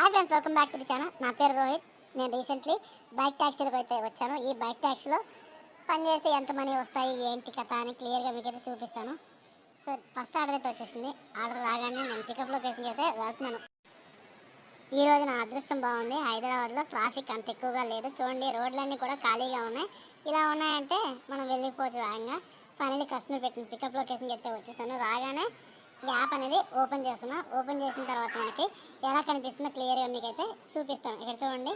Hi friends, welcome back to the channel. నా పేరు రోహిత్. నేను రీసెంట్లీ బైక్ ట్యాక్సీలకు అయితే వచ్చాను. ఈ బైక్ ట్యాక్సీలో పని చేస్తే ఎంత మనీ వస్తాయి, ఏంటి కథ అని క్లియర్గా మీకు అయితే చూపిస్తాను. సో ఫస్ట్ ఆర్డర్ అయితే వచ్చేసింది. ఆర్డర్ రాగానే నేను పికప్ లొకేషన్కి అయితే వెళ్తున్నాను. ఈరోజు నా అదృష్టం బాగుంది. హైదరాబాద్లో ట్రాఫిక్ అంత ఎక్కువగా లేదు. చూడండి, రోడ్లన్నీ కూడా ఖాళీగా ఉన్నాయి. ఇలా ఉన్నాయంటే మనం వెళ్ళిపోవచ్చు వేగంగా. ఫైనల్లీ కస్టమర్ పెట్టిన పికప్ లొకేషన్కి అయితే వచ్చేసాను. రాగానే యాప్ అనేది ఓపెన్ చేస్తున్నా. ఓపెన్ చేసిన తర్వాత మనకి ఎలా కనిపిస్తుందో క్లియర్గా మీకైతే చూపిస్తాను. ఇక్కడ చూడండి,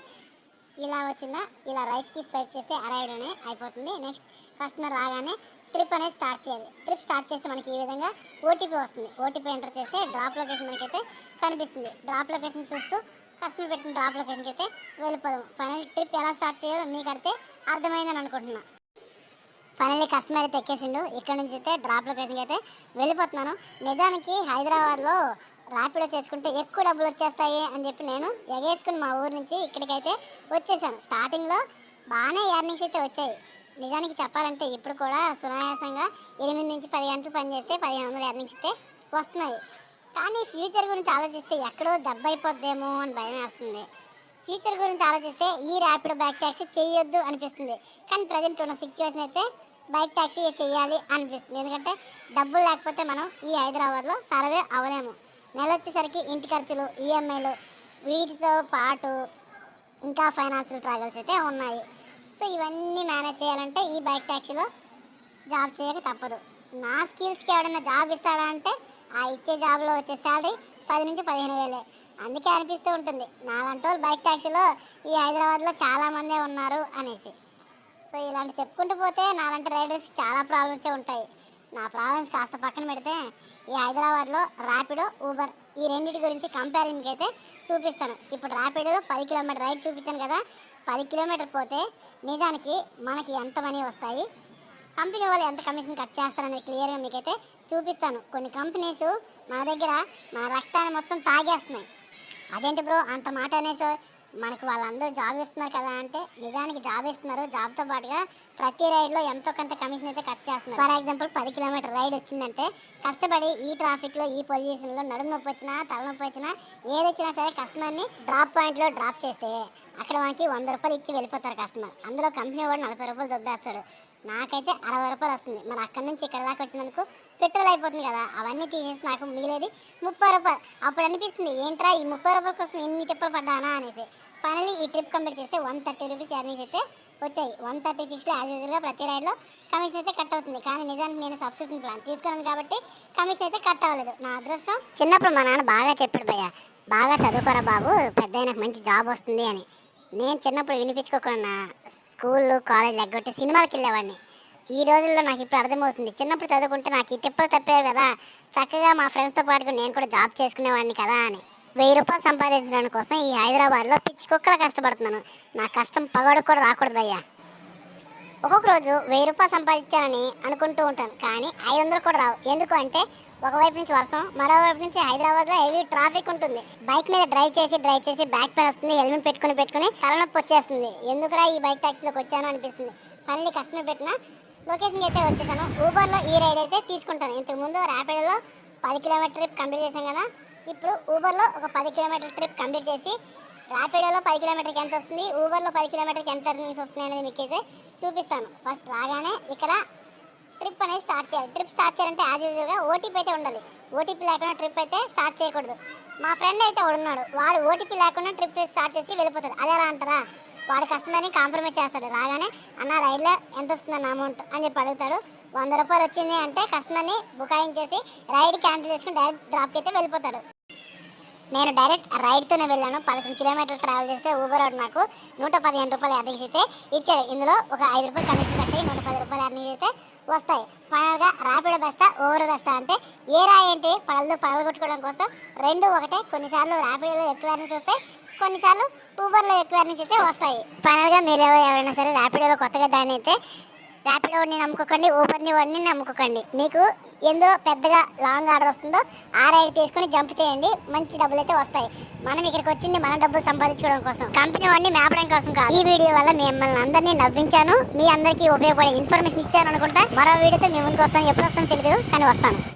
ఇలా వచ్చిందా, ఇలా రైట్కి స్వైప్ చేస్తే అరైవ్డ్ అని అయిపోతుంది. నెక్స్ట్ కస్టమర్ రాగానే ట్రిప్ అనేది స్టార్ట్ చేయాలి. ట్రిప్ స్టార్ట్ చేస్తే మనకి ఈ విధంగా ఓటీపీ వస్తుంది. ఓటీపీ ఎంటర్ చేస్తే డ్రాప్ లొకేషన్ మనకైతే కనిపిస్తుంది. డ్రాప్ లొకేషన్ చూస్తూ కస్టమర్ పెట్టిన డ్రాప్ లొకేషన్కి అయితే వెళ్ళిపోదాం. ఫైనల్ ట్రిప్ ఎలా స్టార్ట్ చేయాలో మీకు అయితే అర్థమైందని అనుకుంటున్నా. ఫైనల్లీ కస్టమర్ అయితే ఎక్కేసిండు. ఇక్కడ నుంచి అయితే డ్రాప్ లొకేషన్కి అయితే వెళ్ళిపోతున్నాను. నిజానికి హైదరాబాద్లో ర్యాపిడో చేసుకుంటే ఎక్కువ డబ్బులు వచ్చేస్తాయి అని చెప్పి నేను ఎగేసుకుని మా ఊరి నుంచి ఇక్కడికైతే వచ్చేసాను. స్టార్టింగ్లో బాగానే ఎర్నింగ్స్ అయితే వచ్చాయి. నిజానికి చెప్పాలంటే ఇప్పుడు కూడా సునాయాసంగా 8 నుంచి 10 గంటలు పనిచేస్తే 1500 ఎర్నింగ్స్ అయితే వస్తున్నాయి. కానీ ఫ్యూచర్ గురించి ఆలోచిస్తే ఎక్కడో దెబ్బ అయిపోద్దేమో అని భయం వేస్తుంది. ఫ్యూచర్ గురించి ఆలోచిస్తే ఈ ర్యాపిడో బైక్ ట్యాక్సీ చేయొద్దు అనిపిస్తుంది. కానీ ప్రజెంట్ ఉన్న సిచ్యువేషన్ అయితే బైక్ ట్యాక్సీ చేయాలి అనిపిస్తుంది. ఎందుకంటే డబ్బులు లేకపోతే మనం ఈ హైదరాబాద్లో సర్వే అవ్వలేము. నెల వచ్చేసరికి ఇంటి ఖర్చులు, ఈఎంఐలు, వీటితో పాటు ఇంకా ఫైనాన్షియల్ ట్రావెల్స్ అయితే ఉన్నాయి. సో ఇవన్నీ మేనేజ్ చేయాలంటే ఈ బైక్ ట్యాక్సీలో జాబ్ చేయక తప్పదు. నా స్కిల్స్కి ఎవడన్నా జాబ్ ఇస్తాడా అంటే ఆ ఇచ్చే జాబ్లో వచ్చే శాలరీ 10 నుంచి 15,000. అందుకే అనిపిస్తూ ఉంటుంది నాలాంటి వాళ్ళు బైక్ ట్యాక్సీలో ఈ హైదరాబాద్లో చాలామందే ఉన్నారు అనేసి. సో ఇలాంటి చెప్పుకుంటూ పోతే నాలాంటి రైడర్స్కి చాలా ప్రాబ్లమ్సే ఉంటాయి. నా ప్రాబ్లమ్స్ కాస్త పక్కన పెడితే ఈ హైదరాబాద్లో ర్యాపిడో, ఊబర్ ఈ రెండింటి గురించి కంపారిజన్కి అయితే చూపిస్తాను. ఇప్పుడు ర్యాపిడోలో 10 కిలోమీటర్ రైడ్ చూపించాను కదా. 10 కిలోమీటర్ పోతే నిజానికి మనకి ఎంత మనీ వస్తాయి, కంపెనీ వాళ్ళు ఎంత కమిషన్ కట్ చేస్తారనేది క్లియర్గా మీకైతే చూపిస్తాను. కొన్ని కంపెనీస్ మన దగ్గర మన రక్తాన్ని మొత్తం తాగేస్తున్నాయి. అదేంటి బ్రో అంత మాట అనేసి, మనకు వాళ్ళందరూ జాబ్ ఇస్తున్నారు కదా అంటే నిజానికి జాబ్ ఇస్తున్నారు. జాబ్తో పాటుగా ప్రతి రైడ్లో ఎంతో కొంత కమిషన్ అయితే కట్ చేస్తున్నారు. ఫర్ ఎగ్జాంపుల్ 10 కిలోమీటర్ రైడ్ వచ్చిందంటే కష్టపడి ఈ ట్రాఫిక్లో, ఈ పొల్యూషన్లో నడుము నొప్పి వచ్చినా, తలనొప్పి వచ్చినా, ఏది వచ్చినా సరే కస్టమర్ని డ్రాప్ పాయింట్లో డ్రాప్ చేస్తే అక్కడ మనకి 100 రూపాయలు ఇచ్చి వెళ్ళిపోతారు కస్టమర్. అందులో కంపెనీ వాడు 40 రూపాయలు దొబ్బేస్తాడు. నాకైతే 60 రూపాయలు వస్తుంది. మరి అక్కడి నుంచి ఇక్కడ దాకా వచ్చినందుకు పెట్రోల్ అయిపోతుంది కదా. అవన్నీ తీసేసి నాకు మిగిలేది 30 రూపాయలు. అప్పుడు అనిపిస్తుంది ఏంట్రా ఈ 30 రూపాయల కోసం ఎన్ని తిప్పలు పడ్డానా అనేసి. ఫైనల్లీ ఈ ట్రిప్ కంప్లీట్ చేస్తే 130 రూపీస్ ఎర్నింగ్స్ అయితే వచ్చాయి. 136లో యాజ్ యూజువల్గా ప్రతి రైడ్లో కమిషన్ అయితే కట్ అవుతుంది. కానీ నిజానికి నేను సబ్స్క్రిప్షన్ ప్లాన్ తీసుకున్నాను కాబట్టి కమిషన్ అయితే కట్ అవ్వలేదు. నా అదృష్టం. చిన్నప్పుడు మా నాన్న బాగా చెప్పాడు, భయ్య బాగా చదువుకోరా బాబు, పెద్ద నాకు మంచి జాబ్ వస్తుంది అని. నేను చిన్నప్పుడు వినిపించుకోకుండా స్కూళ్ళు, కాలేజ్ ఎగ్గొట్టి సినిమాలకు వెళ్ళేవాడిని. ఈ రోజుల్లో నాకు ఇప్పుడు అర్థమవుతుంది, చిన్నప్పుడు చదువుకుంటే నాకు ఈ తిప్పలు తప్పేవి కదా, చక్కగా మా ఫ్రెండ్స్తో పాటు నేను కూడా జాబ్ చేసుకునేవాడిని కదా అని. 1000 రూపాయలు సంపాదించడం కోసం ఈ హైదరాబాద్లో పిచ్చి కుక్కలా కష్టపడుతున్నాను. నా కష్టం పగోడికి కూడా రాకూడదు భయ్యా. ఒక్కొక్క రోజు 1000 రూపాయలు సంపాదించాలని అనుకుంటూ ఉంటాను, కానీ 500 కూడా రావు. ఎందుకు అంటే ఒకవైపు నుంచి వర్షం, మరోవైపు నుంచి హైదరాబాద్లో హెవీ ట్రాఫిక్ ఉంటుంది. బైక్ మీద డ్రైవ్ చేసి బ్యాక్ పెయిన్ వస్తుంది. హెల్మెట్ పెట్టుకుని తలనొప్పి వచ్చేస్తుంది. ఎందుకురా ఈ బైక్ ట్యాక్సీలోకి వచ్చాను అనిపిస్తుంది. ఫైనల్లీ కస్టమర్ పెట్టిన లొకేషన్కి అయితే వచ్చేసాను. ఊబర్లో ఈ రైడ్ అయితే తీసుకుంటాను. ఇంతకుముందు ర్యాపిడోలో 10 కిలోమీటర్ ట్రిప్ కంప్లీట్ చేశాం కదా. ఇప్పుడు ఊబర్లో ఒక 10 కిలోమీటర్ ట్రిప్ కంప్లీట్ చేసి ర్యాపిడోలో 10 కిలోమీటర్కి ఎంత వస్తుంది, ఊబర్లో 10 కిలోమీటర్కి ఎంత ఎర్నింగ్స్ వస్తుంది అనేది మీకు అయితే చూపిస్తాను. ఫస్ట్ రాగానే ఇక్కడ ట్రిప్ అనేది స్టార్ట్ చేయాలి. ట్రిప్ స్టార్ట్ చేయాలంటే యాజ్ యూజువల్గా ఓటీపీ అయితే ఉండాలి. ఓటీపీ లేకుండా ట్రిప్ అయితే స్టార్ట్ చేయకూడదు. మా ఫ్రెండ్ అయితే ఉన్నాడు, వాడు ఓటీపీ లేకుండా ట్రిప్ స్టార్ట్ చేసి వెళ్ళిపోతాడు. అదేరా అంటారా, వాడు కస్టమర్ని కాంప్రమైజ్ చేస్తాడు. రాగానే అన్న రైడ్లో ఎంత వస్తుందన్న అమౌంట్ అని చెప్పి అడుగుతాడు. 100 రూపాయలు వచ్చింది అంటే కస్టమర్ని బుకాయించేసి రైడ్ క్యాన్సిల్ చేసుకుని డైరెక్ట్ డ్రాప్కి అయితే వెళ్ళిపోతాడు. నేను డైరెక్ట్ రైడ్తోనే వెళ్ళాను. 11 కిలోమీటర్లు ట్రావెల్ చేస్తే ఊబర్ వాడు నాకు 115 రూపాయలు ఎర్నింగ్స్ అయితే ఇచ్చాడు. ఇందులో ఒక 5 రూపాయలు కమిషన్ కట్టి 110 రూపాయలు ఎర్నింగ్స్ అయితే వస్తాయి. ఫైనల్గా ర్యాపిడో బెస్టా, ఊబర్ బెస్టా అంటే ఏ రాయి ఏంటి పగలగొట్టుకోవడం కోసం రెండు ఒకటే. కొన్నిసార్లు ర్యాపిడోలో ఎక్కువ ఎర్నింగ్స్ వస్తాయి, కొన్నిసార్లు ఊబర్లో ఎక్కువ ఎర్నింగ్స్ అయితే వస్తాయి. ఫైనల్గా మీరు ఎవరైనా సరే ర్యాపిడోలో కొత్తగా జాయిన్ అయితే ర్యాపిడోని నమ్ముకోకండి, ఊబర్ని వాడిని నమ్ముకోకండి. మీకు ఎందులో పెద్దగా లాంగ్ ఆర్డర్ వస్తుందో ఆ రైడ్ తీసుకుని జంప్ చేయండి, మంచి డబ్బులు అయితే వస్తాయి. మనం ఇక్కడికి వచ్చింది మన డబ్బులు సంపాదించుకోవడం కోసం, కంపెనీ వాడిని మేపడం కోసం కాదు. ఈ వీడియో వల్ల మిమ్మల్ని అందరినీ నవ్వించాను, మీ అందరికీ ఉపయోగపడే ఇన్ఫర్మేషన్ ఇచ్చాను అనుకుంటా. మరో వీడియోతో మీ ముందుకు వస్తాను. ఎప్పుడు వస్తానో తెలియదు, కానీ వస్తాను.